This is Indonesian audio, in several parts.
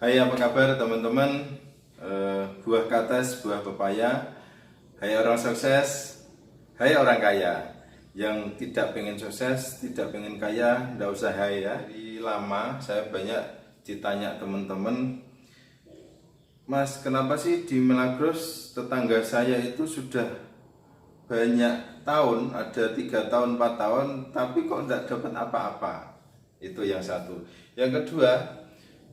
Hai, apa kabar teman-teman? Buah kates, buah pepaya. Hai orang sukses, hai orang kaya. Yang tidak pengen sukses, tidak pengen kaya, ndak usah hai ya. Dari lama saya banyak ditanya teman-teman, Mas, kenapa sih di Milagros tetangga saya itu sudah banyak tahun, ada 3 tahun, 4 tahun, tapi kok ndak dapat apa-apa? Itu yang satu. Yang kedua,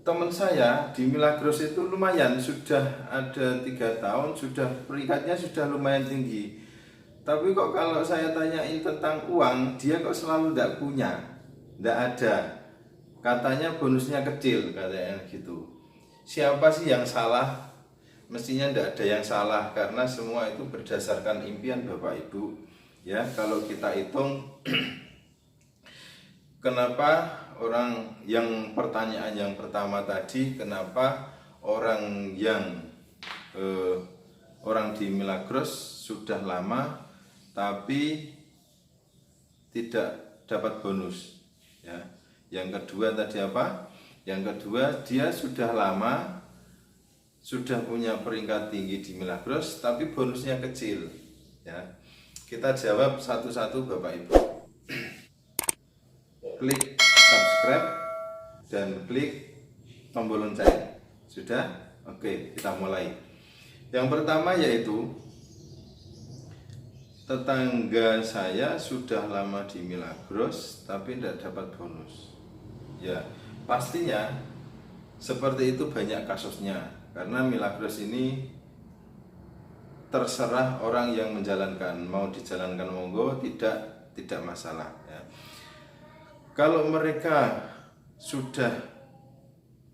teman saya di Milagros itu lumayan, sudah ada 3 tahun, sudah peringkatnya sudah lumayan tinggi. Tapi kok kalau saya tanyain tentang uang, dia kok selalu tidak punya, tidak ada. Katanya bonusnya kecil, katanya gitu. Siapa sih yang salah? Mestinya tidak ada yang salah karena semua itu berdasarkan impian Bapak Ibu. Ya, kalau kita hitung kenapa orang yang pertanyaan yang pertama tadi, kenapa orang yang orang di Milagros sudah lama tapi tidak dapat bonus ya. Yang kedua tadi apa? Yang kedua, dia sudah lama, sudah punya peringkat tinggi di Milagros tapi bonusnya kecil ya. Kita jawab satu-satu Bapak Ibu. Klik subscribe dan klik tombol lonceng. Sudah? Oke, kita mulai. Yang pertama yaitu tetangga saya sudah lama di Milagros tapi tidak dapat bonus. Ya, pastinya seperti itu banyak kasusnya karena Milagros ini terserah orang yang menjalankan, mau dijalankan monggo, tidak masalah ya. Kalau mereka sudah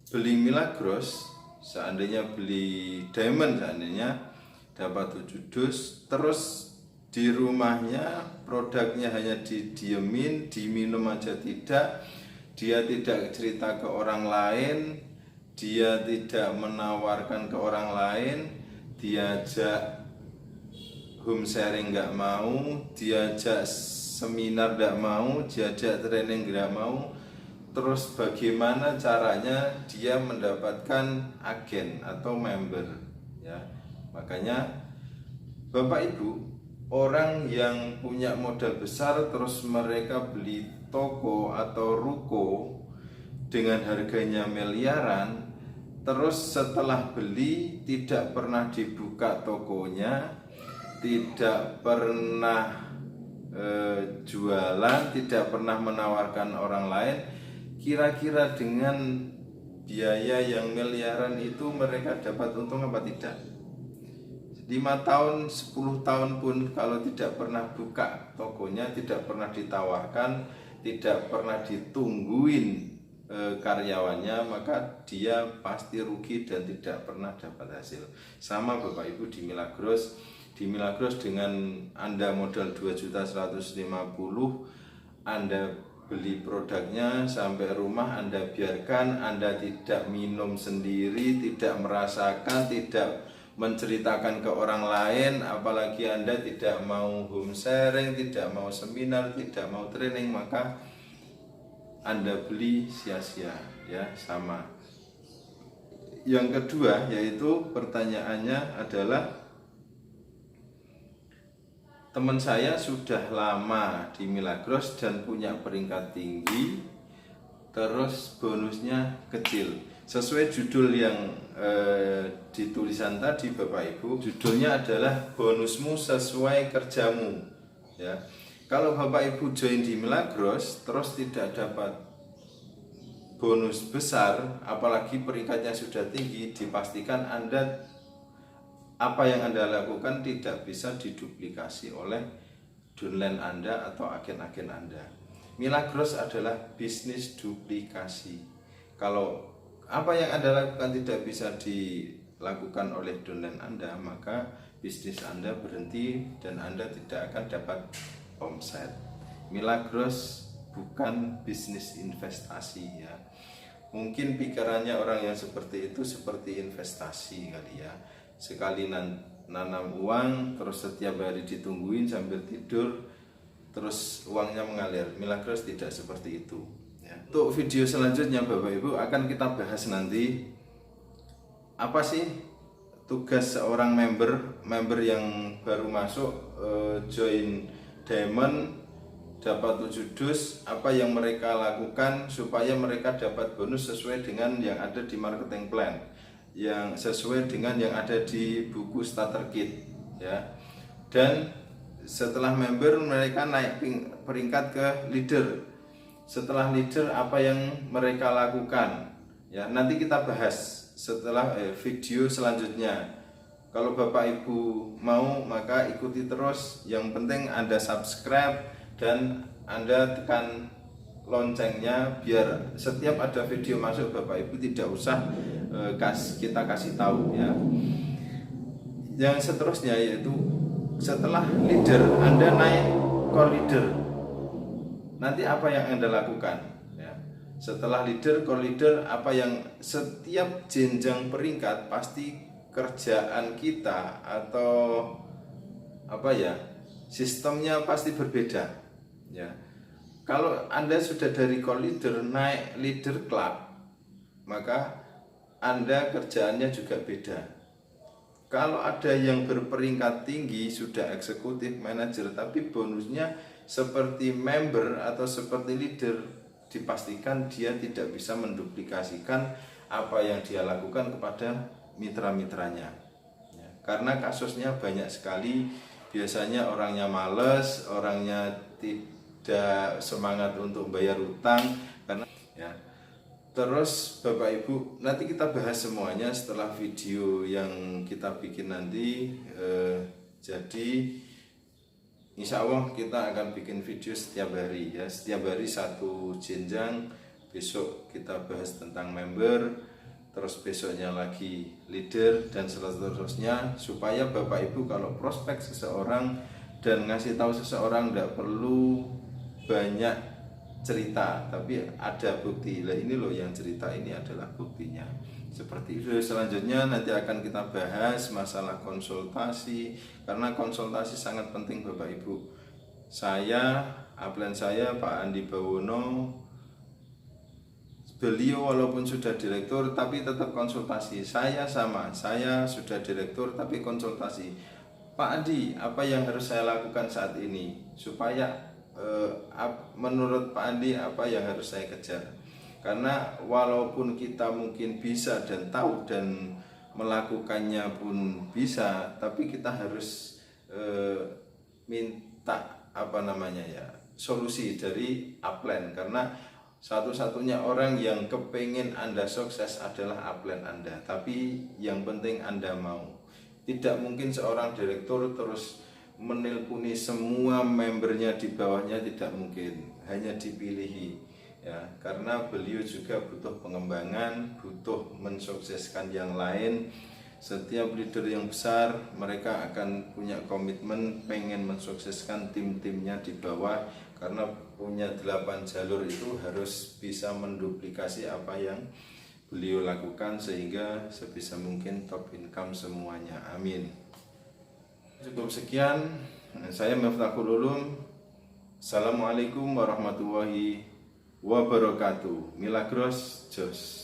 beli Milagros, seandainya beli diamond, seandainya dapat 7 dus, terus di rumahnya produknya hanya didiemin, diminum aja tidak, dia tidak cerita ke orang lain, dia tidak menawarkan ke orang lain, diajak home sharing nggak mau, diajak seminar nggak mau, diajak training nggak mau. Terus bagaimana caranya dia mendapatkan agen atau member ya. Makanya Bapak Ibu, orang yang punya modal besar terus mereka beli toko atau ruko dengan harganya miliaran, terus setelah beli tidak pernah dibuka tokonya, tidak pernah jualan, tidak pernah menawarkan orang lain. Kira-kira dengan biaya yang miliaran itu mereka dapat untung apa tidak? 5 tahun, 10 tahun pun kalau tidak pernah buka tokonya, tidak pernah ditawarkan, tidak pernah ditungguin karyawannya, maka dia pasti rugi dan tidak pernah dapat hasil. Sama Bapak Ibu di Milagros. Di Milagros dengan Anda modal 2.150.000, Anda beli produknya sampai rumah, Anda biarkan, Anda tidak minum sendiri, tidak merasakan, tidak menceritakan ke orang lain, apalagi Anda tidak mau home sharing, tidak mau seminar, tidak mau training, maka Anda beli sia-sia ya, sama. Yang kedua yaitu pertanyaannya adalah, teman saya sudah lama di Milagros dan punya peringkat tinggi, terus bonusnya kecil. Sesuai judul yang di tulisan tadi Bapak Ibu, judulnya adalah bonusmu sesuai kerjamu ya. Kalau Bapak Ibu join di Milagros terus tidak dapat bonus besar, apalagi peringkatnya sudah tinggi, dipastikan Anda, apa yang Anda lakukan tidak bisa diduplikasi oleh downline Anda atau agen-agen Anda. Milagros adalah bisnis duplikasi. Kalau apa yang Anda lakukan tidak bisa dilakukan oleh downline Anda, maka bisnis Anda berhenti dan Anda tidak akan dapat omset. Milagros bukan bisnis investasi ya. Mungkin pikirannya orang yang seperti itu seperti investasi kali ya. Sekali nanam uang, terus setiap hari ditungguin sambil tidur, terus uangnya mengalir. Milagros tidak seperti itu ya. Untuk video selanjutnya Bapak Ibu akan kita bahas nanti apa sih tugas seorang member yang baru masuk join Diamond dapat 7 dus, apa yang mereka lakukan supaya mereka dapat bonus sesuai dengan yang ada di marketing plan, yang sesuai dengan yang ada di buku starter kit ya. Dan setelah member mereka naik peringkat ke leader. Setelah leader apa yang mereka lakukan ya, nanti kita bahas setelah video selanjutnya. Kalau Bapak Ibu mau maka ikuti terus, yang penting Anda subscribe dan Anda tekan loncengnya biar setiap ada video masuk Bapak Ibu tidak usah kita kasih tahu ya. Yang seterusnya yaitu setelah leader Anda naik core leader, nanti apa yang Anda lakukan ya? Setelah leader, core leader, apa yang setiap jenjang peringkat pasti kerjaan kita atau apa ya, sistemnya pasti berbeda ya. Kalau Anda sudah dari core leader naik leader club, maka Anda kerjaannya juga beda. Kalau ada yang berperingkat tinggi sudah eksekutif manager tapi bonusnya seperti member atau seperti leader, dipastikan dia tidak bisa menduplikasikan apa yang dia lakukan kepada mitra-mitranya ya. Karena kasusnya banyak sekali, biasanya orangnya males, orangnya tidak semangat untuk bayar utang karena ya. Terus Bapak Ibu, nanti kita bahas semuanya setelah video yang kita bikin nanti. Jadi insya Allah kita akan bikin video setiap hari ya, setiap hari satu jenjang. Besok kita bahas tentang member, terus besoknya lagi leader dan seterusnya, supaya Bapak Ibu kalau prospek seseorang dan ngasih tahu seseorang tidak perlu banyak cerita, tapi ada bukti. Lah ini loh yang cerita, ini adalah buktinya. Seperti itu. Selanjutnya nanti akan kita bahas masalah konsultasi, karena konsultasi sangat penting Bapak Ibu. Saya, upline saya Pak Andi Bawono, beliau walaupun sudah direktur tapi tetap konsultasi. Saya sama, saya sudah direktur tapi konsultasi. Pak Andi, apa yang harus saya lakukan saat ini supaya menurut Pak Andi apa yang harus saya kejar? Karena walaupun kita mungkin bisa dan tahu dan melakukannya pun bisa, tapi kita harus minta apa namanya ya, solusi dari upline, karena satu-satunya orang yang kepengen Anda sukses adalah upline Anda. Tapi yang penting Anda mau. Tidak mungkin seorang direktur terus menelponi semua membernya di bawahnya, tidak mungkin, hanya dipilih ya, karena beliau juga butuh pengembangan, butuh mensukseskan yang lain. Setiap leader yang besar mereka akan punya komitmen pengen mensukseskan tim-timnya di bawah, karena punya 8 jalur itu harus bisa menduplikasi apa yang beliau lakukan sehingga sebisa mungkin top income semuanya. Amin. Cukup sekian, saya Miftahul Ulum. Assalamualaikum warahmatullahi wabarakatuh. Milagros Jos.